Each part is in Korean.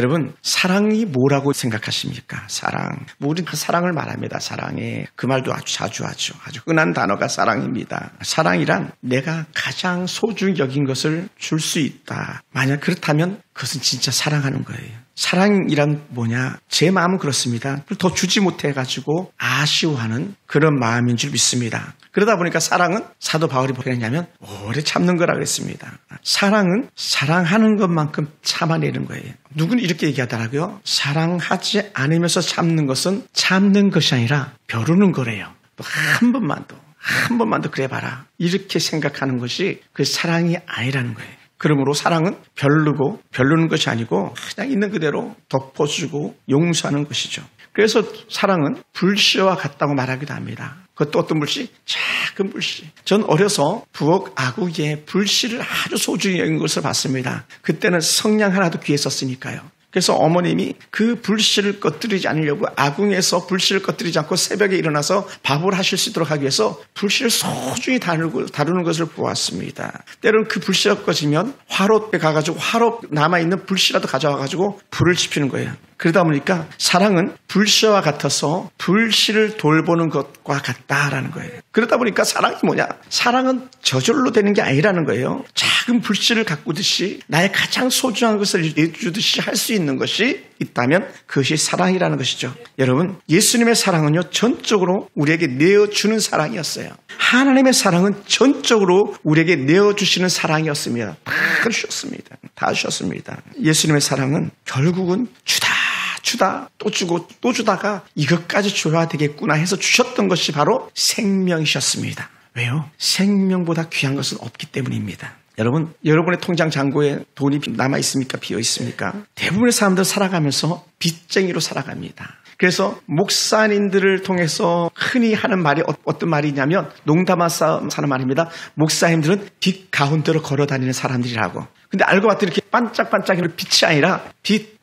여러분, 사랑이 뭐라고 생각하십니까? 사랑. 우리는 사랑을 말합니다. 사랑에. 그 말도 아주 자주 하죠. 아주 흔한 단어가 사랑입니다. 사랑이란 내가 가장 소중히 여긴 것을 줄 수 있다. 만약 그렇다면 그것은 진짜 사랑하는 거예요. 사랑이란 뭐냐? 제 마음은 그렇습니다. 더 주지 못해가지고 아쉬워하는 그런 마음인 줄 믿습니다. 그러다 보니까 사랑은 사도 바울이 뭐라 했냐면 오래 참는 거라 그랬습니다. 사랑은 사랑하는 것만큼 참아내는 거예요. 누구는 이렇게 얘기하더라고요. 사랑하지 않으면서 참는 것은 참는 것이 아니라 벼르는 거래요. 또 한 번만 더 그래봐라. 이렇게 생각하는 것이 그 사랑이 아니라는 거예요. 그러므로 사랑은 벼르는 것이 아니고 그냥 있는 그대로 덮어주고 용서하는 것이죠. 그래서 사랑은 불씨와 같다고 말하기도 합니다. 그것도 어떤 불씨? 작은 불씨. 전 어려서 부엌 아구에 불씨를 아주 소중히 여긴 것을 봤습니다. 그때는 성냥 하나도 귀에 썼으니까요. 그래서 어머님이 그 불씨를 꺼뜨리지 않으려고 아궁에서 불씨를 꺼뜨리지 않고 새벽에 일어나서 밥을 하실 수 있도록 하기 위해서 불씨를 소중히 다루는 것을 보았습니다. 때로는 그 불씨가 꺼지면 화롯에 가가지고 화롯 남아있는 불씨라도 가져와가지고 불을 지피는 거예요. 그러다 보니까 사랑은 불씨와 같아서 불씨를 돌보는 것과 같다라는 거예요. 그러다 보니까 사랑이 뭐냐? 사랑은 저절로 되는 게 아니라는 거예요. 작은 불씨를 가꾸듯이 나의 가장 소중한 것을 내주듯이 할 수 있는 것이 있다면 그것이 사랑이라는 것이죠. 여러분, 예수님의 사랑은요, 전적으로 우리에게 내어주는 사랑이었어요. 하나님의 사랑은 전적으로 우리에게 내어주시는 사랑이었습니다. 다 주셨습니다. 예수님의 사랑은 결국은 주다 또 주고 또 주다가 이것까지 줘야 되겠구나 해서 주셨던 것이 바로 생명이셨습니다. 왜요? 생명보다 귀한 것은 없기 때문입니다. 여러분, 여러분의 통장 잔고에 돈이 남아있습니까? 비어있습니까? 대부분의 사람들 살아가면서 빚쟁이로 살아갑니다. 그래서 목사님들을 통해서 흔히 하는 말이 어떤 말이냐면 농담하면서 하는 말입니다. 목사님들은 빚 가운데로 걸어다니는 사람들이라고. 근데 알고 봤더니 이렇게 반짝반짝이는 빛이 아니라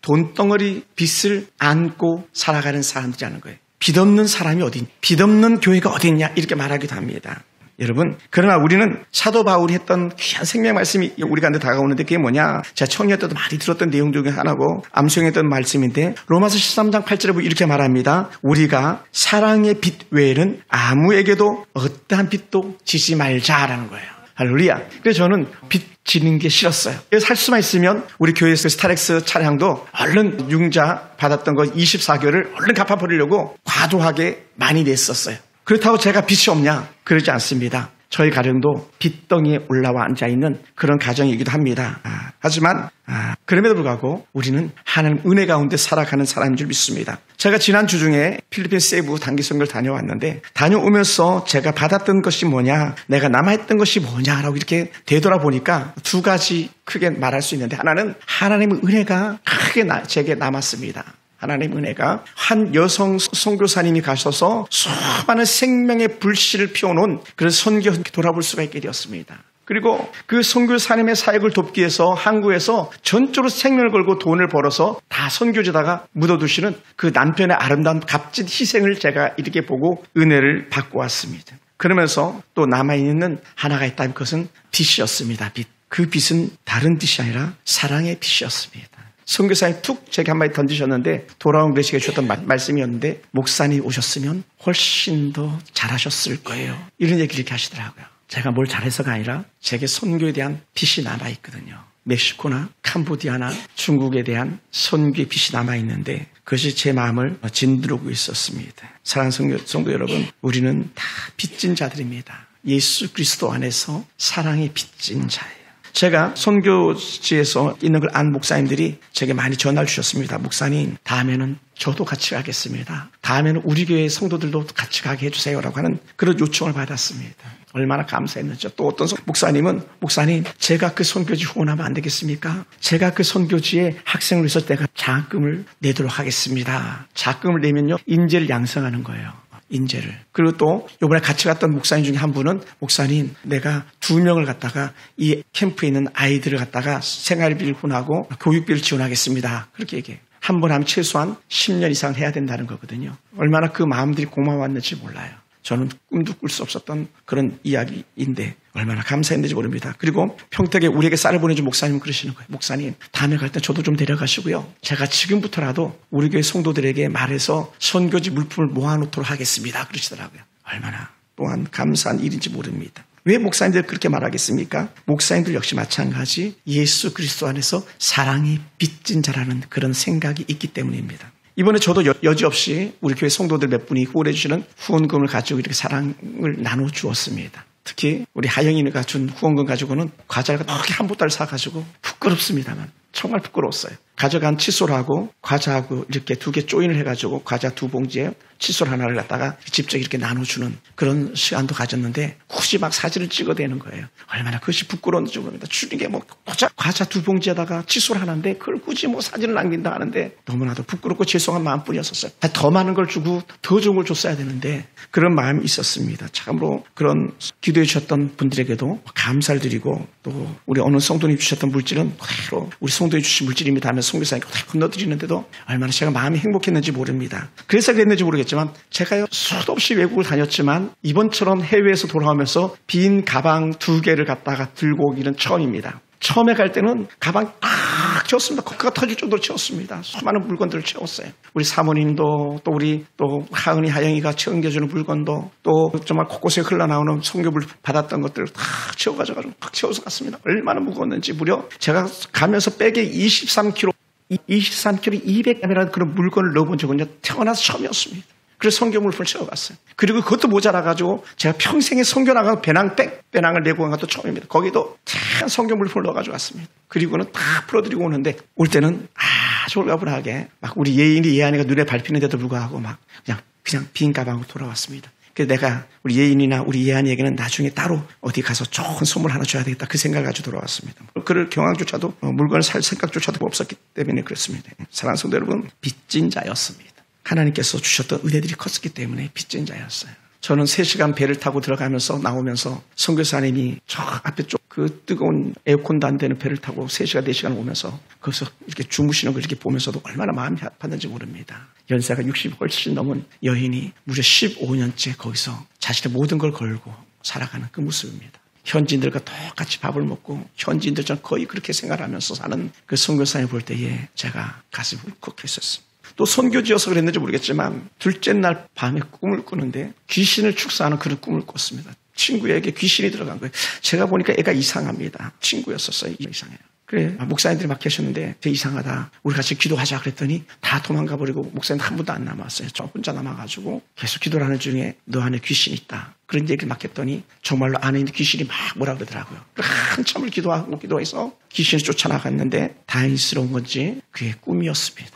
돈덩어리 빚을 안고 살아가는 사람들이라는 거예요. 빚 없는 사람이 빚 없는 교회가 어디 있냐 이렇게 말하기도 합니다. 여러분, 그러나 우리는 사도 바울이 했던 귀한 생명 말씀이 우리가 다가오는데 그게 뭐냐? 제가 청년 때도 많이 들었던 내용 중에 하나고 암송했던 말씀인데 로마서 13장 8절에 이렇게 말합니다. 우리가 사랑의 빚 외에는 아무에게도 어떠한 빚도 지지 말자라는 거예요. 할렐루야. 그래서 저는 빚 지는 게 싫었어요. 그래서 할 수만 있으면 우리 교회에서 스타렉스 차량도 얼른 융자 받았던 거 24개월을 얼른 갚아버리려고 과도하게 많이 냈었어요. 그렇다고 제가 빚이 없냐? 그러지 않습니다. 저희 가정도 빚덩이에 올라와 앉아있는 그런 가정이기도 합니다. 하지만 그럼에도 불구하고 우리는 하나님 은혜 가운데 살아가는 사람인 줄 믿습니다. 제가 지난주 중에 필리핀 세부 단기 선교를 다녀왔는데 다녀오면서 제가 받았던 것이 뭐냐, 내가 남아있던 것이 뭐냐라고 이렇게 되돌아보니까 두 가지 크게 말할 수 있는데, 하나는 하나님의 은혜가 크게 제게 남았습니다. 하나님 은혜가 한 여성 선교사님이 가셔서 수많은 생명의 불씨를 피워놓은 그런 선교 돌아볼 수가 있게 되었습니다. 그리고 그 선교사님의 사역을 돕기 위해서 한국에서 전적으로 생명을 걸고 돈을 벌어서 다 선교지다가 묻어두시는 그 남편의 아름다운 값진 희생을 제가 이렇게 보고 은혜를 받고 왔습니다. 그러면서 또 남아있는 하나가 있다면 그것은 빚이었습니다. 빚. 그 빚은 다른 빚이 아니라 사랑의 빚이었습니다. 선교사님 툭 제게 한마디 던지셨는데 돌아온 그레시가 주셨던 말씀이었는데, 목사님 오셨으면 훨씬 더 잘하셨을 거예요. 이런 얘기를 이렇게 하시더라고요. 제가 뭘 잘해서가 아니라 제게 선교에 대한 빚이 남아있거든요. 멕시코나 캄보디아나 중국에 대한 선교의 빚이 남아있는데 그것이 제 마음을 짓누르고 있었습니다. 사랑하는 성도 여러분, 우리는 다 빚진 자들입니다. 예수 그리스도 안에서 사랑의 빚진 자예요. 제가 선교지에서 있는 걸 안 목사님들이 제게 많이 전화를 주셨습니다. 목사님, 다음에는 저도 같이 가겠습니다. 다음에는 우리 교회 성도들도 같이 가게 해주세요라고 하는 그런 요청을 받았습니다. 얼마나 감사했는지. 또 어떤 목사님은, 목사님, 제가 그 선교지 후원하면 안 되겠습니까? 제가 그 선교지에 학생으로 해서 내가 장학금을 내도록 하겠습니다. 장학금을 내면요, 인재를 양성하는 거예요. 인재를. 그리고 또 이번에 같이 갔던 목사님 중에 한 분은, 목사님, 내가 2명을 갖다가 이 캠프에 있는 아이들을 갖다가 생활비를 후원하고 교육비를 지원하겠습니다. 그렇게 얘기해요. 한 번 하면 최소한 10년 이상 해야 된다는 거거든요. 얼마나 그 마음들이 고마웠는지 몰라요. 저는 꿈도 꿀 수 없었던 그런 이야기인데 얼마나 감사했는지 모릅니다. 그리고 평택에 우리에게 쌀을 보내준 목사님은 그러시는 거예요. 목사님, 다음에 갈 때 저도 좀 데려가시고요. 제가 지금부터라도 우리 교회 성도들에게 말해서 선교지 물품을 모아놓도록 하겠습니다. 그러시더라고요. 얼마나 또한 감사한 일인지 모릅니다. 왜 목사님들 그렇게 말하겠습니까? 목사님들 역시 마찬가지 예수 그리스도 안에서 사랑이 빚진 자라는 그런 생각이 있기 때문입니다. 이번에 저도 여지없이 우리 교회 성도들 몇 분이 후원해 주시는 후원금을 가지고 이렇게 사랑을 나눠 주었습니다. 특히 우리 하영이가 준 후원금 가지고는 과자를 그렇게 한 보따리 사가지고 부끄럽습니다만 정말 부끄러웠어요. 가져간 칫솔하고 과자하고 이렇게 2개 조인을 해가지고 과자 2봉지에 칫솔 하나를 갖다가 직접 이렇게 나눠주는 그런 시간도 가졌는데 굳이 막 사진을 찍어대는 거예요. 얼마나 그것이 부끄러운지 모릅니다. 주는 게 뭐 과자 2봉지에다가 칫솔 하나인데 그걸 굳이 뭐 사진을 남긴다 하는데 너무나도 부끄럽고 죄송한 마음뿐이었었어요. 더 많은 걸 주고 더 좋은 걸 줬어야 되는데 그런 마음이 있었습니다. 참으로 그런 기도해 주셨던 분들에게도 감사를 드리고 또 우리 어느 성도님 주셨던 물질은 그대로 우리 성도님 주신 물질입니다 하면서 성교사님께 건너드리는데도 얼마나 제가 마음이 행복했는지 모릅니다. 그래서 그랬는지 모르겠지만 제가요 수도 없이 외국을 다녔지만 이번처럼 해외에서 돌아오면서 빈 가방 2개를 갖다가 들고 오기는 처음입니다. 처음에 갈 때는 가방 꽉 채웠습니다. 코카가 터질 정도로 채웠습니다. 수많은 물건들을 채웠어요. 우리 사모님도 또 우리 또 하은이 하영이가 챙겨주는 물건도 또 정말 곳곳에 흘러나오는 성교물 받았던 것들을 다 채워가지고 팍 채워서 갔습니다. 얼마나 무거웠는지 무려 제가 가면서 백에 23kg 200g이라는 그런 물건을 넣어본 적은요 태어나서 처음이었습니다. 그래서 성교물품을 채워갔어요. 그리고 그것도 모자라가지고 제가 평생에 성교 나가서 배낭을 내고 간 것도 처음입니다. 거기도 다 성교물품을 넣어가지고 갔습니다. 그리고는 다 풀어드리고 오는데 올 때는 아주 홀가분하게 막 우리 예안이가 눈에 밟히는데도 불구하고 막 그냥 빈 가방으로 돌아왔습니다. 그래서 내가 우리 예인이나 우리 예안이에게는 나중에 따로 어디 가서 좋은 선물 하나 줘야 되겠다 그 생각을 가지고 돌아왔습니다. 그럴 경황조차도 물건을 살 생각조차도 없었기 때문에 그렇습니다. 사랑하는 성도 여러분, 빚진 자였습니다. 하나님께서 주셨던 은혜들이 컸기 때문에 빚진 자였어요. 저는 3시간 배를 타고 들어가면서 나오면서 선교사님이 저 앞에 쪽 그 뜨거운 에어컨도 안 되는 배를 타고 3시간, 4시간 오면서 거기서 이렇게 주무시는 걸 이렇게 보면서도 얼마나 마음이 아팠는지 모릅니다. 연세가 60 훨씬 넘은 여인이 무려 15년째 거기서 자신의 모든 걸 걸고 살아가는 그 모습입니다. 현지인들과 똑같이 밥을 먹고 현지인들처럼 거의 그렇게 생활하면서 사는 그 선교사님 볼 때에 제가 가슴이 울컥했었습니다. 또 선교지여서 그랬는지 모르겠지만 둘째 날 밤에 꿈을 꾸는데 귀신을 축사하는 그런 꿈을 꿨습니다. 친구에게 귀신이 들어간 거예요. 제가 보니까 애가 이상합니다. 친구였었어요. 이상해요. 그래 목사님들이 막 계셨는데 되게 이상하다. 우리 같이 기도하자 그랬더니 다 도망가 버리고 목사님 한 분도 안 남았어요. 저 혼자 남아가지고 계속 기도를 하는 중에 너 안에 귀신이 있다. 그런 얘기를 막 했더니 정말로 안에 있는 귀신이 막 뭐라 그러더라고요. 한참을 기도해서 귀신이 쫓아나갔는데 다행스러운 건지 그게 꿈이었습니다.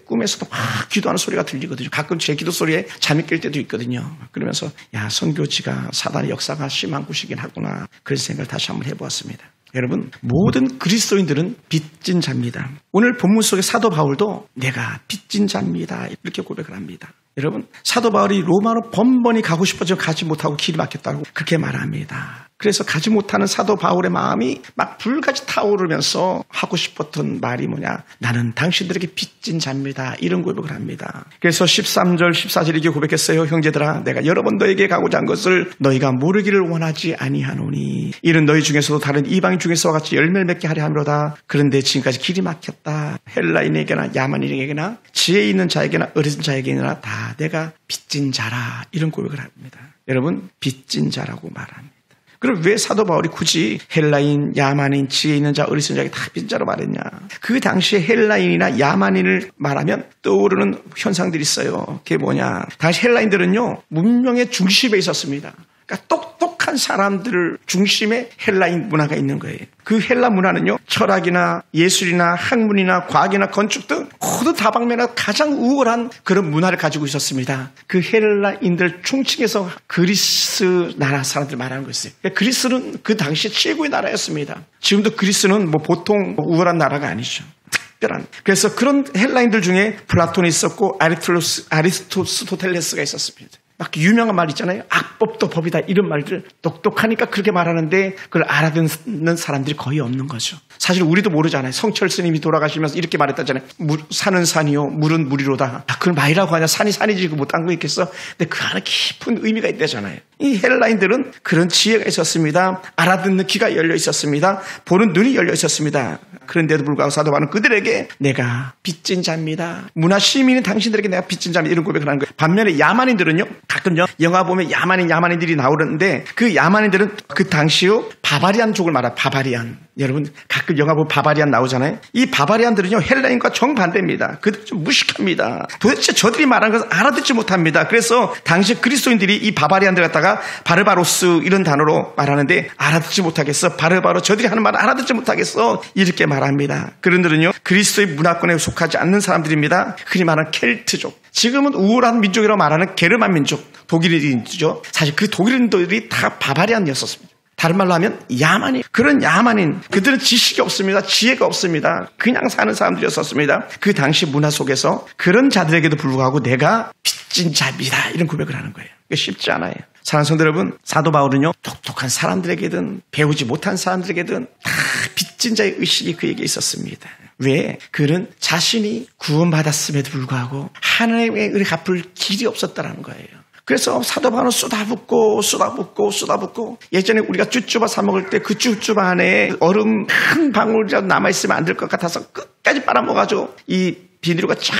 꿈에서도 막 기도하는 소리가 들리거든요. 가끔 제 기도 소리에 잠이 깰 때도 있거든요. 그러면서 야 선교지가 사단의 역사가 심한 곳이긴 하구나. 그런 생각을 다시 한번 해보았습니다. 여러분 모든 그리스도인들은 빚진 자입니다. 오늘 본문 속의 사도 바울도 내가 빚진 자입니다. 이렇게 고백을 합니다. 여러분 사도 바울이 로마로 번번이 가고 싶어져 가지 못하고 길이 막혔다고 그렇게 말합니다. 그래서 가지 못하는 사도 바울의 마음이 막 불같이 타오르면서 하고 싶었던 말이 뭐냐. 나는 당신들에게 빚진 자입니다. 이런 고백을 합니다. 그래서 13절 14절 이렇게 고백했어요. 형제들아 내가 여러 번 너에게 가고자 한 것을 너희가 모르기를 원하지 아니하노니 이는 너희 중에서도 다른 이방인 중에서와 같이 열매를 맺게 하려 함이로다. 그런데 지금까지 길이 막혔다. 헬라인에게나 야만인에게나 지혜 있는 자에게나 어린 자에게나 다 내가 빚진 자라. 이런 고백을 합니다. 여러분 빚진 자라고 말합니다. 그럼 왜 사도 바울이 굳이 헬라인, 야만인, 지혜 있는 자, 어리석은 자에게 다 빚진 자로 말했냐. 그 당시에 헬라인이나 야만인을 말하면 떠오르는 현상들이 있어요. 그게 뭐냐. 당시 헬라인들은요 문명의 중심에 있었습니다. 그러니까 똑똑한 사람들을 중심에 헬라인 문화가 있는 거예요. 그 헬라 문화는요 철학이나 예술이나 학문이나 과학이나 건축 등 모든 다방면에서 가장 우월한 그런 문화를 가지고 있었습니다. 그 헬라인들 총칭해서 그리스 나라 사람들 말하는 거였어요. 그러니까 그리스는 그 당시 최고의 나라였습니다. 지금도 그리스는 뭐 보통 우월한 나라가 아니죠. 특별한. 그래서 그런 헬라인들 중에 플라톤이 있었고 아리스토텔레스가 있었습니다. 막 유명한 말 있잖아요. 악법도 법이다. 이런 말들 똑똑하니까 그렇게 말하는데 그걸 알아듣는 사람들이 거의 없는 거죠. 사실 우리도 모르잖아요. 성철 스님이 돌아가시면서 이렇게 말했다잖아요. 산은 산이요 물은 물이로다. 그걸 말이라고 하냐. 산이 산이지 못한 거 있겠어. 근데 그 안에 깊은 의미가 있다잖아요. 이 헬라인들은 그런 지혜가 있었습니다. 알아듣는 귀가 열려 있었습니다. 보는 눈이 열려 있었습니다. 그런데도 불구하고 사도 바울은 그들에게 내가 빚진 자입니다. 문화 시민인 당신들에게 내가 빚진 자입니다. 이런 고백을 하는 거예요. 반면에 야만인들은요. 가끔요. 영화 보면 야만인들이 나오는데 그 야만인들은 그 당시요. 바바리안족을 말해요. 바바리안. 여러분 가끔 영화 보면 바바리안 나오잖아요. 이 바바리안들은요. 헬라인과 정반대입니다. 그들 좀 무식합니다. 도대체 저들이 말하는 것을 알아듣지 못합니다. 그래서 당시 그리스도인들이 이 바바리안들 갖다가 바르바로스 이런 단어로 말하는데 알아듣지 못하겠어. 바르바로 저들이 하는 말을 알아듣지 못하겠어. 이렇게 말합니다. 그런들은요. 그리스도의 문화권에 속하지 않는 사람들입니다. 흔히 말하는 켈트족. 지금은 우월한 민족이라고 말하는 게르만 민족. 독일인이죠. 사실 그 독일인들이 다 바바리안이었었습니다. 다른 말로 하면 야만인. 그런 야만인. 그들은 지식이 없습니다. 지혜가 없습니다. 그냥 사는 사람들이었었습니다. 그 당시 문화 속에서 그런 자들에게도 불구하고 내가 빚진 자입니다. 이런 고백을 하는 거예요. 이게 쉽지 않아요. 사랑하는 성도 여러분, 사도 바울은요. 똑똑한 사람들에게든 배우지 못한 사람들에게든 다 빚진 자의 의식이 그에게 있었습니다. 왜? 그는 자신이 구원받았음에도 불구하고 하나님의 은혜 갚을 길이 없었다는 거예요. 그래서 사도 바울은 쏟아붓고 예전에 우리가 쭈쭈바 사 먹을 때 그 쭈쭈바 안에 얼음 한 방울이라도 남아있으면 안 될 것 같아서 끝까지 빨아먹어가지고 이 비닐로가 쫙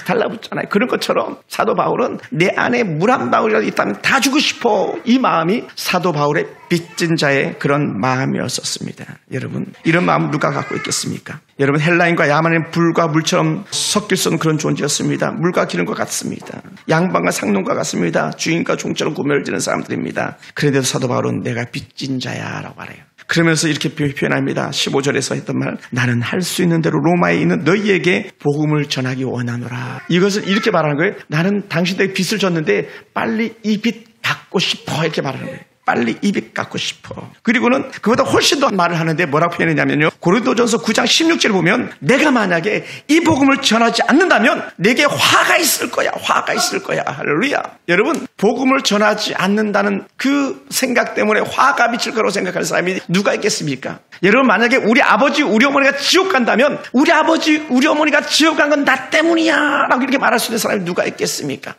달라붙잖아요. 그런 것처럼 사도 바울은 내 안에 물 한 방울이라도 있다면 다 주고 싶어. 이 마음이 사도 바울의 빚진 자의 그런 마음이었었습니다. 여러분, 이런 마음 누가 갖고 있겠습니까? 여러분, 헬라인과 야만인 불과 물처럼 섞일 수 없는 그런 존재였습니다. 물과 기름과 같습니다. 양반과 상놈과 같습니다. 주인과 종처럼 구별되는 사람들입니다. 그런데도 사도 바울은 내가 빚진 자야 라고 말해요. 그러면서 이렇게 표현합니다. 15절에서 했던 말, 나는 할 수 있는 대로 로마에 있는 너희에게 복음을 전하기 원하노라. 이것을 이렇게 말하는 거예요. 나는 당신들에게 빚을 졌는데 빨리 이 빚 갚고 싶어. 이렇게 말하는 거예요. 빨리 이 빚 갚고 싶어. 그리고는 그보다 훨씬 더 말을 하는데 뭐라고 표현했냐면요. 고린도전서 9장 16절을 보면 내가 만약에 이 복음을 전하지 않는다면 내게 화가 있을 거야. 화가 있을 거야. 할렐루야. 여러분, 복음을 전하지 않는다는 그 생각 때문에 화가 미칠 거라고 생각하는 사람이 누가 있겠습니까? 여러분, 만약에 우리 아버지, 우리 어머니가 지옥 간다면 우리 아버지, 우리 어머니가 지옥 간 건 나 때문이야 라고 이렇게 말할 수 있는 사람이 누가 있겠습니까?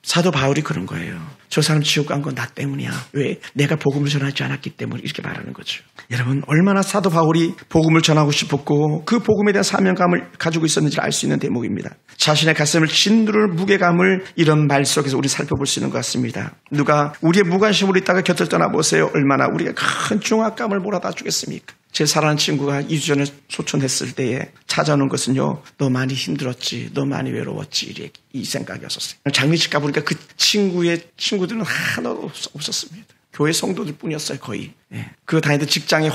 사도 바울이 그런 거예요. 저 사람 지옥 간 건 나 때문이야. 왜? 내가 복음을 전하지 않았기 때문에 이렇게 말하는 거죠. 여러분, 얼마나 사도 바울이 복음을 전하고 싶었고 그 복음에 대한 사명감을 가지고 있었는지 알 수 있는 대목입니다. 자신의 가슴을 짓누를 무게감을 이런 말 속에서 우리 살펴볼 수 있는 것 같습니다. 누가 우리의 무관심으로 있다가 곁을 떠나보세요. 얼마나 우리가 큰 중압감을 몰아다 주겠습니까? 제 사랑하는 친구가 2주 전에 소천했을 때에 찾아오는 것은요. 너 많이 힘들었지. 너 많이 외로웠지. 이 생각이었었어요. 장례식 가보니까 그 친구의 친구들은 하나도 없었습니다. 교회 성도들 뿐이었어요. 거의. 그 다니던 직장에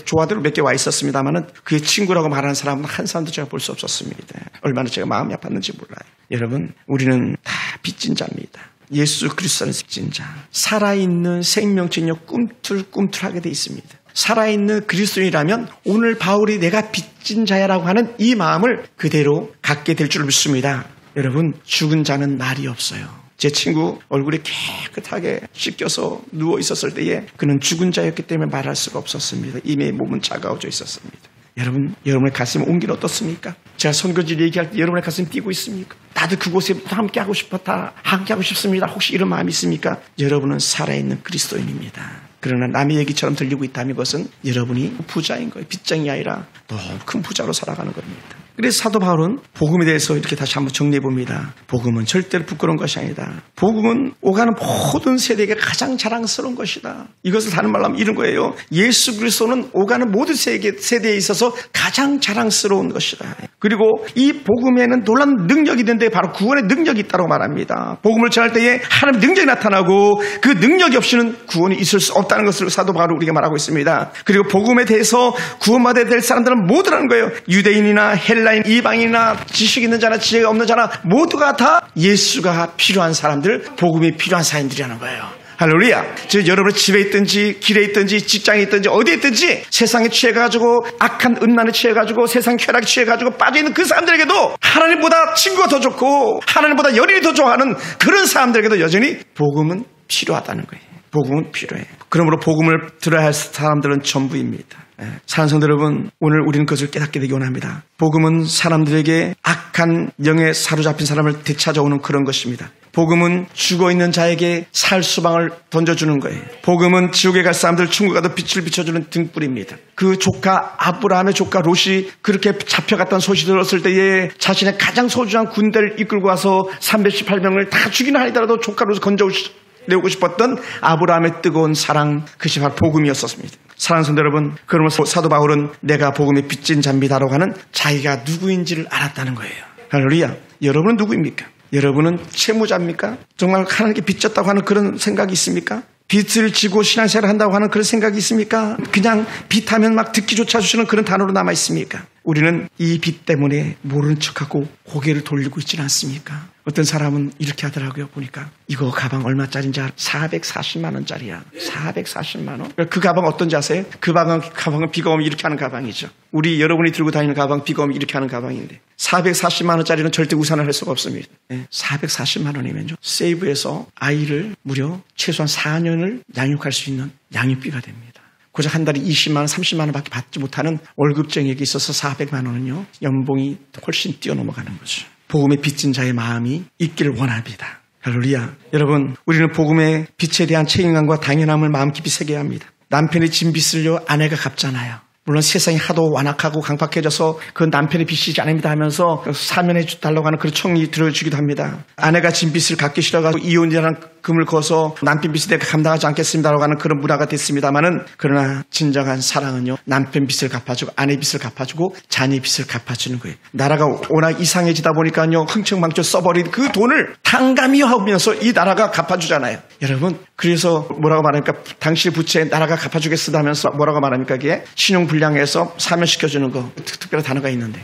조화대로 몇 개 와 있었습니다만은 그의 친구라고 말하는 사람은 한 사람도 제가 볼 수 없었습니다. 얼마나 제가 마음이 아팠는지 몰라요. 여러분, 우리는 다 빚진 자입니다. 예수 그리스도는 빚진 자. 살아있는 생명체는요. 꿈틀꿈틀하게 돼 있습니다. 살아있는 그리스도인이라면 오늘 바울이 내가 빚진 자야라고 하는 이 마음을 그대로 갖게 될 줄 믿습니다. 여러분, 죽은 자는 말이 없어요. 제 친구 얼굴이 깨끗하게 씻겨서 누워 있었을 때에 그는 죽은 자였기 때문에 말할 수가 없었습니다. 이미 몸은 차가워져 있었습니다. 여러분, 여러분의 가슴 온기는 어떻습니까? 제가 선교지를 얘기할 때 여러분의 가슴 뛰고 있습니까? 나도 그곳에 함께하고 싶었다. 함께하고 싶습니다. 혹시 이런 마음이 있습니까? 여러분은 살아있는 그리스도인입니다. 그러나 남의 얘기처럼 들리고 있다면 이것은 여러분이 부자인 거예요. 빚쟁이 아니라 너무 큰 부자로 살아가는 겁니다. 그래서 사도 바울은 복음에 대해서 이렇게 다시 한번 정리해 봅니다. 복음은 절대로 부끄러운 것이 아니다. 복음은 오가는 모든 세대에게 가장 자랑스러운 것이다. 이것을 다른 말로 하면 이런 거예요. 예수 그리스도는 오가는 모든 세대에 있어서 가장 자랑스러운 것이다. 그리고 이 복음에는 놀라운 능력이 있는데 바로 구원의 능력이 있다고 말합니다. 복음을 전할 때에 하나님의 능력이 나타나고 그 능력이 없이는 구원이 있을 수 없다는 것을 사도 바울은 우리가 말하고 있습니다. 그리고 복음에 대해서 구원받아야 될 사람들은 모두라는 거예요. 유대인이나 헬라인, 이방인이나 지식 있는 자나 지혜가 없는 자나 모두가 다 예수가 필요한 사람들, 복음이 필요한 사람들이라는 거예요. 할렐루야. 즉 여러분의 집에 있든지 길에 있든지 직장에 있든지 어디에 있든지 세상에 취해가지고 악한 음란에 취해가지고 세상 쾌락에 취해가지고 빠져있는 그 사람들에게도 하나님보다 친구가 더 좋고 하나님보다 연인이 더 좋아하는 그런 사람들에게도 여전히 복음은 필요하다는 거예요. 복음은 필요해요. 그러므로 복음을 들어야 할 사람들은 전부입니다. 사랑하는 성도 여러분, 오늘 우리는 그것을 깨닫게 되기 원합니다. 복음은 사람들에게 악한 영에 사로잡힌 사람을 되찾아오는 그런 것입니다. 복음은 죽어있는 자에게 살 수방을 던져주는 거예요. 복음은 지옥에 갈 사람들 천국 가도 빛을 비춰주는 등불입니다. 그 조카 아브라함의 조카 롯이 그렇게 잡혀갔다는 소식이 들었을 때에 자신의 가장 소중한 군대를 이끌고 와서 318명을 다 죽이나 하더라도 조카 롯을 건져내고 싶었던 아브라함의 뜨거운 사랑, 그것이 바로 복음이었었습니다. 사랑하는 성도 여러분, 그러면서 사도 바울은 내가 복음의 빚진 자입니다라고 하는 자기가 누구인지를 알았다는 거예요. 할렐루야. 여러분은 누구입니까? 여러분은 채무자입니까? 정말 하나님께 빚졌다고 하는 그런 생각이 있습니까? 빚을 지고 신앙생활을 한다고 하는 그런 생각이 있습니까? 그냥 빚하면 막 듣기조차 주시는 그런 단어로 남아 있습니까? 우리는 이 빚 때문에 모르는 척하고 고개를 돌리고 있지는 않습니까? 어떤 사람은 이렇게 하더라고요. 보니까 이거 가방 얼마짜리인지 알아? 440만 원짜리야. 440만 원? 그 가방 어떤지 아세요? 그 가방은 비가 오면 이렇게 하는 가방이죠. 우리 여러분이 들고 다니는 가방 비가 오면 이렇게 하는 가방인데 440만 원짜리는 절대 우산을 할 수가 없습니다. 440만 원이면요, 세이브에서 아이를 무려 최소한 4년을 양육할 수 있는 양육비가 됩니다. 고작 한 달에 20만 원, 30만 원밖에 받지 못하는 월급쟁이에게 있어서 400만 원은요, 연봉이 훨씬 뛰어넘어가는 거죠. 복음의 빚진 자의 마음이 있기를 원합니다. 할렐루야. 여러분, 우리는 복음의 빚에 대한 책임감과 당연함을 마음 깊이 새겨야 합니다. 남편이 진 빚을요, 아내가 갚잖아요. 물론 세상이 하도 완악하고 강팍해져서 그 남편의 빚이지 아닙니다 하면서 사면해 달라고 하는 그런 청리 들어주기도 합니다. 아내가 진 빚을 갚기 싫어가지고 이혼이라는 금을 거서 남편 빚을 내가 감당하지 않겠습니다라고 하는 그런 문화가 됐습니다만은, 그러나 진정한 사랑은요, 남편 빚을 갚아주고 아내 빚을 갚아주고 자녀 빚을 갚아주는 거예요. 나라가 워낙 이상해지다 보니까요, 흥청망청 써버린 그 돈을 탕감이 하면서 이 나라가 갚아주잖아요. 여러분, 그래서 뭐라고 말합니까? 당신의 부채 나라가 갚아주겠습니다 하면서 뭐라고 말합니까? 그게 신용불량해서 사면시켜주는 거, 특별한 단어가 있는데,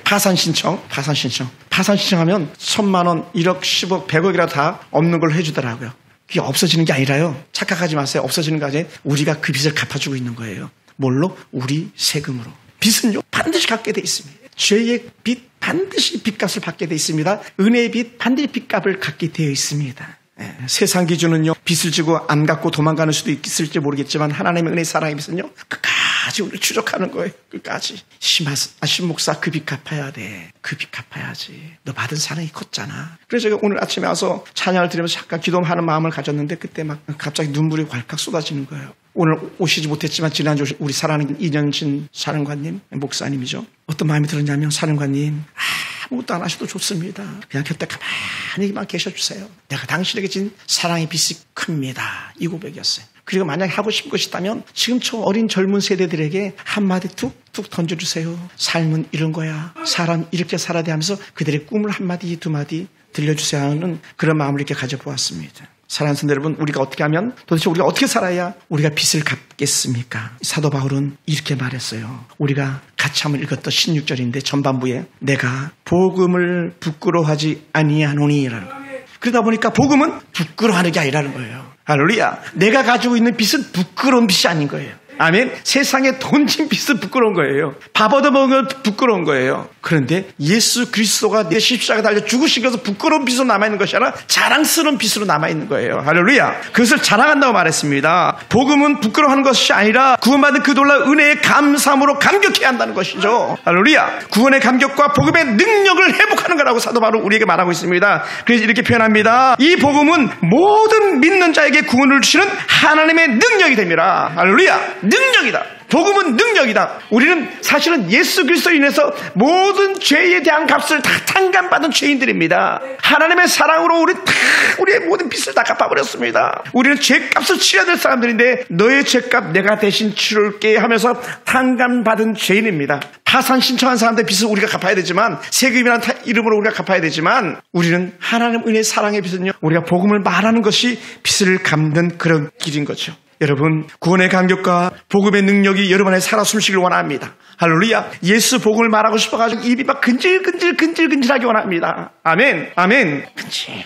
파산 신청하면 1,000만 원, 1억, 10억, 100억이라도 다 없는 걸 해주더라고요. 그게 없어지는 게 아니라요, 착각하지 마세요. 없어지는 게 아니라 우리가 그 빚을 갚아주고 있는 거예요. 뭘로? 우리 세금으로. 빚은요, 반드시 갚게 돼 있습니다. 죄의 빚 반드시 빚값을 받게 돼 있습니다. 은혜의 빚 반드시 빚값을 갖게 되어 있습니다. 세상 기준은요, 빚을 지고 안 갚고 도망가는 수도 있을지 모르겠지만 하나님의 은혜 사랑의 빚은요, 끝까지 우리를 추적하는 거예요. 끝까지. 신목사 그 빚 갚아야 돼. 그 빚 갚아야지. 너 받은 사랑이 컸잖아. 그래서 제가 오늘 아침에 와서 찬양을 드리면서 잠깐 기도하는 마음을 가졌는데 그때 막 갑자기 눈물이 왈칵 쏟아지는 거예요. 오늘 오시지 못했지만 지난주 우리 사랑하는 이년신 사령관님, 목사님이죠. 어떤 마음이 들었냐면, 사령관님 아무것도 안 하셔도 좋습니다. 그냥 곁에 가만히만 계셔주세요. 내가 당신에게 진 사랑의 빚이 큽니다. 이 고백이었어요. 그리고 만약에 하고 싶은 것이 있다면 지금 저 어린 젊은 세대들에게 한마디 툭툭 던져주세요. 삶은 이런 거야. 사람 이렇게 살아야 돼 하면서 그들의 꿈을 한마디 두마디 들려주세요 하는 그런 마음을 이렇게 가져보았습니다. 사랑하는 성도 여러분, 우리가 어떻게 하면, 도대체 우리가 어떻게 살아야 우리가 빚을 갚겠습니까? 사도 바울은 이렇게 말했어요. 우리가 같이 한번 읽었던 16절인데 전반부에 내가 복음을 부끄러워하지 아니하노니라는 거예요. 그러다 보니까 복음은 부끄러워하는 게 아니라는 거예요. 할렐루야. 내가 가지고 있는 빚은 부끄러운 빚이 아닌 거예요. 아멘. 세상에 돈진 빚은 부끄러운 거예요. 밥 얻어먹은 건 부끄러운 거예요. 그런데 예수 그리스도가 내 십자가에 달려 죽으신 것은 부끄러운 빚으로 남아있는 것이 아니라 자랑스러운 빚으로 남아있는 거예요. 할렐루야. 그것을 자랑한다고 말했습니다. 복음은 부끄러워하는 것이 아니라 구원받은 그 놀라운 은혜의 감사함으로 감격해야 한다는 것이죠. 할렐루야. 구원의 감격과 복음의 능력을 회복하는 거라고 사도 바로 우리에게 말하고 있습니다. 그래서 이렇게 표현합니다. 이 복음은 모든 믿는 자에게 구원을 주시는 하나님의 능력이 됩니다. 할렐루야. 능력이다. 복음은 능력이다. 우리는 사실은 예수 그리스도로 인해서 모든 죄에 대한 값을 다 탕감받은 죄인들입니다. 하나님의 사랑으로 우리의 모든 빚을 다 갚아버렸습니다. 우리는 죄값을 치러야 될 사람들인데, 너의 죄값 내가 대신 치를게 하면서 탕감받은 죄인입니다. 파산 신청한 사람들의 빚을 우리가 갚아야 되지만, 세금이라는 이름으로 우리가 갚아야 되지만, 우리는 하나님 은혜의 사랑의 빚은요, 우리가 복음을 말하는 것이 빚을 갚는 그런 길인 거죠. 여러분, 구원의 감격과 복음의 능력이 여러분 안에 살아 숨쉬길 원합니다. 할렐루야. 예수 복음을 말하고 싶어가지고 입이 막 근질근질하게 원합니다. 아멘. 아멘.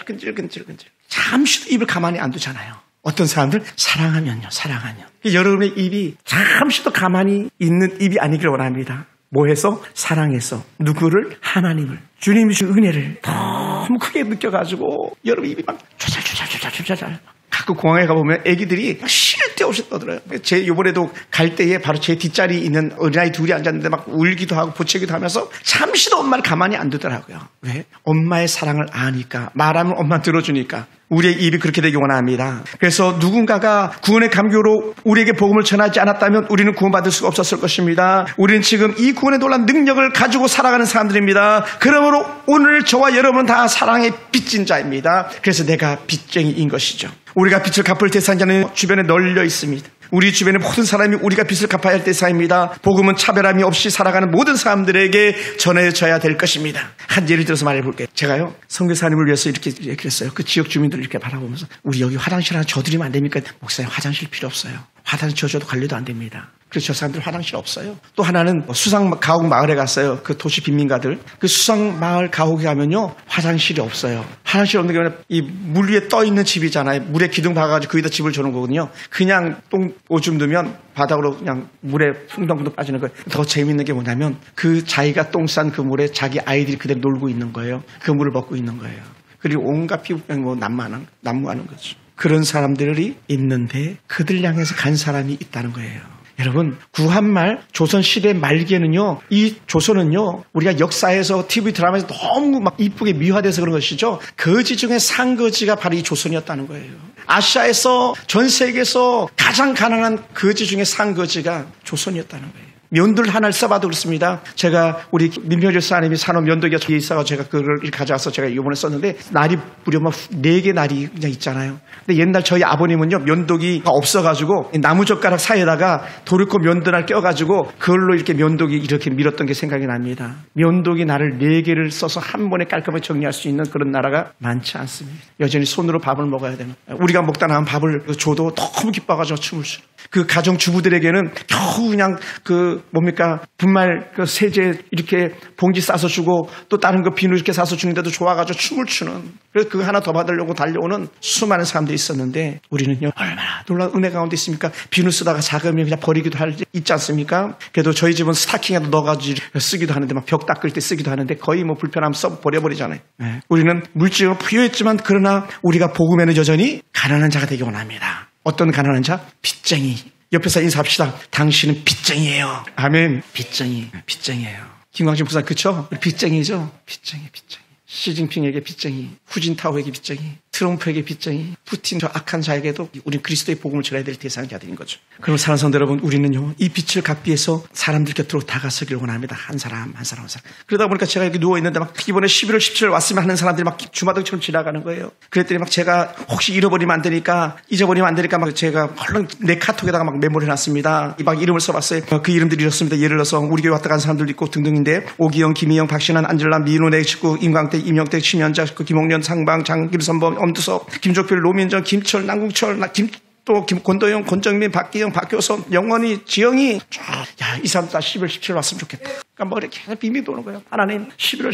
근질근질. 잠시도 입을 가만히 안 두잖아요. 어떤 사람들 사랑하면요. 사랑하면. 여러분의 입이 잠시도 가만히 있는 입이 아니기를 원합니다. 뭐해서? 사랑해서. 누구를? 하나님을. 주님이 주신 은혜를 너무 크게 느껴가지고 여러분 입이 막 조잘조잘조잘조잘. 가끔 공항에 가보면 애기들이 쉴 데 없이 떠들어요. 제 요번에도 갈 때에 바로 제 뒷자리에 있는 어린아이 둘이 앉았는데 막 울기도 하고 보채기도 하면서 잠시도 엄마를 가만히 안 두더라고요. 왜? 엄마의 사랑을 아니까. 말하면 엄마 들어주니까. 우리의 입이 그렇게 되기 원합니다. 그래서 누군가가 구원의 감격으로 우리에게 복음을 전하지 않았다면 우리는 구원받을 수가 없었을 것입니다. 우리는 지금 이 구원의 놀라운 능력을 가지고 살아가는 사람들입니다. 그러므로 오늘 저와 여러분은 다 사랑의 빚진 자입니다. 그래서 내가 빚쟁이인 것이죠. 우리가 빚을 갚을 대상자는 주변에 널려 있습니다. 우리 주변의 모든 사람이 우리가 빚을 갚아야 할 대상입니다. 복음은 차별함이 없이 살아가는 모든 사람들에게 전해져야 될 것입니다. 한 예를 들어서 말해볼게요. 제가요 선교사님을 위해서 이렇게 얘기했어요. 그 지역 주민들을 이렇게 바라보면서 우리 여기 화장실 하나 줘드리면 안 됩니까? 목사님 화장실 필요 없어요. 화장실 줘줘도 관리도 안 됩니다. 그래서 저 사람들 화장실 없어요. 또 하나는 수상 가옥 마을에 갔어요. 그 도시 빈민가들. 그 수상 마을 가옥에 가면요 화장실이 없어요. 화장실 없는 게 아니라 이 물 위에 떠 있는 집이잖아요. 물에 기둥 박아가지고 거기다 집을 줘놓은 거거든요. 그냥 똥 오줌 넣으면 바닥으로 그냥 물에 풍덩풍덩 빠지는 거예요. 더 재밌는 게 뭐냐면 그 자기가 똥 싼 그 물에 자기 아이들이 그대로 놀고 있는 거예요. 그 물을 먹고 있는 거예요. 그리고 온갖 피부병 뭐 난무하는 거죠. 그런 사람들이 있는데 그들 향해서 간 사람이 있다는 거예요. 여러분 구한말 조선시대 말기에는요 이 조선은요 우리가 역사에서 TV 드라마에서 너무 막 이쁘게 미화돼서 그런 것이죠. 거지 중에 상거지가 바로 이 조선이었다는 거예요. 아시아에서 전 세계에서 가장 가난한 거지 중에 상거지가 조선이었다는 거예요. 면도를 하나를 써봐도 그렇습니다. 제가 우리 민표절 사님이 산업 면도기가 저기 있어서 제가 그걸 이렇게 가져와서 제가 이번에 썼는데 날이 무려 막 4개 날이 그냥 있잖아요. 근데 옛날 저희 아버님은요 면도기가 없어가지고 나무젓가락 사이에다가 도르코 면도날 껴가지고 그걸로 이렇게 면도기 이렇게 밀었던 게 생각이 납니다. 면도기 날을 4개를 써서 한 번에 깔끔하게 정리할 수 있는 그런 나라가 많지 않습니다. 여전히 손으로 밥을 먹어야 되는. 우리가 먹다 남은 밥을 줘도 너무 기뻐가지고 춤을 추는. 그 가정 주부들에게는 겨우 그냥 뭡니까 분말 그 세제 이렇게 봉지 싸서 주고 또 다른 거 비누 이렇게 싸서 주는데도 좋아가지고 춤을 추는. 그래서 그거 하나 더 받으려고 달려오는 수많은 사람들이 있었는데 우리는요 얼마나 놀라운 은혜 가운데 있습니까? 비누 쓰다가 작으면 그냥 버리기도 있지 않습니까? 그래도 저희 집은 스타킹에도 넣어가지고 쓰기도 하는데 막 벽 닦을 때 쓰기도 하는데 거의 뭐 불편하면 써 버려버리잖아요. 네. 우리는 물질은 부유했지만 그러나 우리가 복음에는 여전히 가난한 자가 되기 원합니다. 어떤 가난한 자? 빚쟁이. 옆에서 인사합시다. 당신은 빚쟁이에요. 아멘. 빚쟁이에요. 김광진 부사 그쵸? 빚쟁이죠. 빚쟁이. 시진핑에게 빚쟁이, 후진타오에게 빚쟁이, 트럼프에게 빚쟁이, 푸틴 저 악한 자에게도 우리는 그리스도의 복음을 전해야 될 대상자들인 거죠. 그럼 사랑하는 성도 여러분, 우리는요 이 빛을 갚기 위해서 사람들 곁으로 다가서기를 원합니다. 한 사람. 그러다 보니까 제가 여기 누워 있는데 막 이번에 11월 17일 왔으면 하는 사람들이 막 주마등처럼 지나가는 거예요. 그랬더니 막 제가 혹시 잊어버리면 안 되니까 막 제가 얼른 내 카톡에다가 막 메모를 해놨습니다. 막 이름을 써봤어요. 그 이름들이 이렇습니다. 예를 들어서 우리 교회 왔다 간 사람들도 있고 등등인데 오기영, 김희영, 박신환, 안젤라, 민호, 내 식구, 임광태, 임영택, 심현자, 김홍련, 상방, 장길선범, 엄두섭, 김종필, 로민정, 김철, 남궁철, 권도영, 권정민, 박기영, 박효선, 영원이, 지영이. 야, 이 사람들 다 11월 17일 왔으면 좋겠다. 그러니까 머리에 계속 빙빙 도는 거예요. 하나님 11월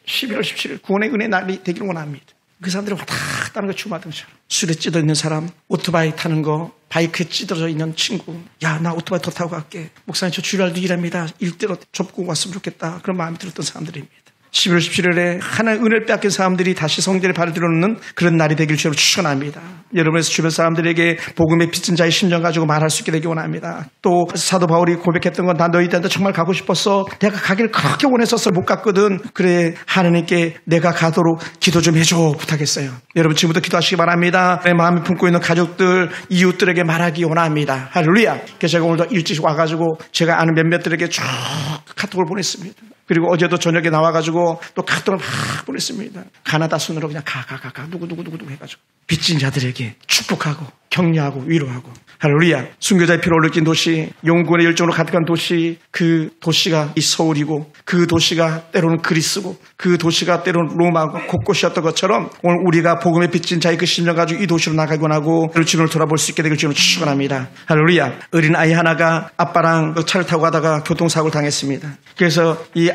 17일 구원의 은혜 날이 되기를 원합니다. 그 사람들이 왔다 갔다 하는 거 주마등처럼. 술에 찌들어 있는 사람, 오토바이 타는 거, 바이크에 찌들어져 있는 친구. 야, 나 오토바이 더 타고 갈게. 목사님 저 주일날도 일합니다. 일대로 접고 왔으면 좋겠다. 그런 마음이 들었던 사람들입니다. 11월 17일에 하나의 은혜를 빼앗긴 사람들이 다시 성전에 발을 들어놓는 그런 날이 되길 주로 추천합니다. 여러분의 주변 사람들에게 복음의 빚진 자의 심정 가지고 말할 수 있게 되기 원합니다. 또 사도 바울이 고백했던 건 나 너희들한테 정말 가고 싶었어. 내가 가기를 그렇게 원했었어. 못 갔거든. 그래 하나님께 내가 가도록 기도 좀 해줘 부탁했어요. 여러분 지금부터 기도하시기 바랍니다. 내 마음에 품고 있는 가족들, 이웃들에게 말하기 원합니다. 할렐루야. 그래서 제가 오늘도 일찍 와가지고 제가 아는 몇몇들에게 쭉 카톡을 보냈습니다. 그리고 어제도 저녁에 나와가지고 또 카톡을 막 보냈습니다. 가나다 순으로 그냥 가 누구 해가지고 빚진 자들에게 축복하고 격려하고 위로하고. 할렐루야. 순교자의 피로 느낀 도시, 영구의 열정으로 가득한 도시, 그 도시가 이 서울이고 그 도시가 때로는 그리스고 그 도시가 때로는 로마고 곳곳이었던 것처럼 오늘 우리가 복음의 빚진 자의 그 심령 가지고 이 도시로 나가기 원하고 그를 주님을 돌아볼 수 있게 되길 주님을 축원합니다. 할렐루야. 어린 아이 하나가 아빠랑 차를 타고 가다가 교통사고를 당했습니다. 그래서 이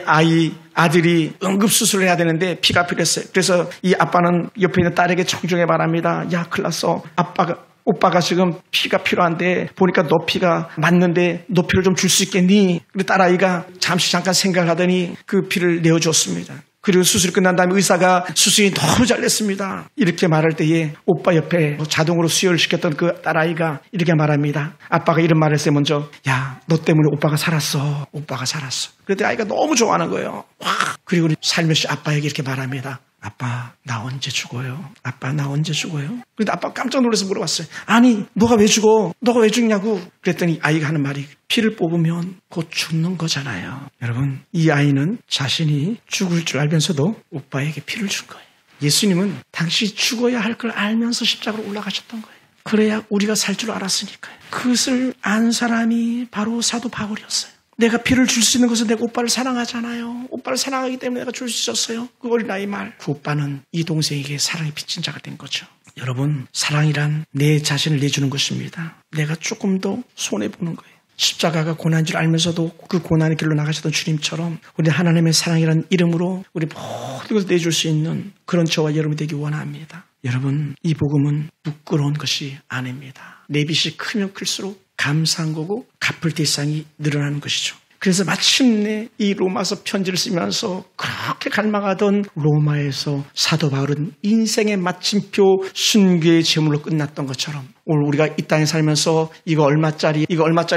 아들이 응급수술을 해야 되는데 피가 필요했어요. 그래서 이 아빠는 옆에 있는 딸에게 청중에 말합니다. 야, 큰일 났어. 아빠가 오빠가 지금 피가 필요한데 보니까 너 피가 맞는데 너 피를 좀 줄 수 있겠니? 그리고 딸아이가 잠깐 생각을 하더니 그 피를 내어줬습니다. 그리고 수술이 끝난 다음에 의사가 수술이 너무 잘 됐습니다. 이렇게 말할 때에 오빠 옆에 자동으로 수혈을 시켰던 그 딸아이가 이렇게 말합니다. 아빠가 이런 말을 했어요. 먼저 야, 너 때문에 오빠가 살았어. 오빠가 살았어. 그런데 아이가 너무 좋아하는 거예요. 와. 그리고 살며시 아빠에게 이렇게 말합니다. 아빠, 나 언제 죽어요? 아빠, 나 언제 죽어요? 그런데 아빠가 깜짝 놀라서 물어봤어요. 아니, 너가 왜 죽어? 너가 왜 죽냐고. 그랬더니 아이가 하는 말이 피를 뽑으면 곧 죽는 거잖아요. 여러분, 이 아이는 자신이 죽을 줄 알면서도 오빠에게 피를 준 거예요. 예수님은 당신이 죽어야 할 걸 알면서 십자가로 올라가셨던 거예요. 그래야 우리가 살 줄 알았으니까요. 그것을 안 사람이 바로 사도 바울이었어요. 내가 피를 줄 수 있는 것은 내가 오빠를 사랑하잖아요. 오빠를 사랑하기 때문에 내가 줄 수 있었어요. 그 어린아이 말. 그 오빠는 이 동생에게 사랑의 빚진 자가 된 거죠. 여러분, 사랑이란 내 자신을 내주는 것입니다. 내가 조금 더 손해보는 거예요. 십자가가 고난인 줄 알면서도 그 고난의 길로 나가셨던 주님처럼 우리 하나님의 사랑이라는 이름으로 우리 모든 것을 내줄 수 있는 그런 저와 여러분이 되기 원합니다. 여러분, 이 복음은 부끄러운 것이 아닙니다. 내 빚이 크면 클수록 감사한 거고 갚을 대상이 늘어나는 것이죠. 그래서 마침내 이 로마서 편지를 쓰면서 그렇게 갈망하던 로마에서 사도 바울은 인생의 마침표 순교의 제물로 끝났던 것처럼 오늘 우리가 이 땅에 살면서 이거 얼마짜리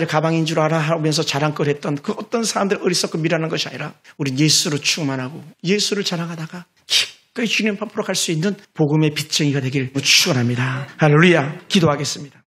가방인 줄 알아 하면서 자랑거렸던 그 어떤 사람들 어리석고 미련한 것이 아니라 우리 예수로 충만하고 예수를 자랑하다가 기꺼이 주님 앞으로 갈 수 있는 복음의 빚쟁이가 되길 축원합니다. 할렐루야. 기도하겠습니다.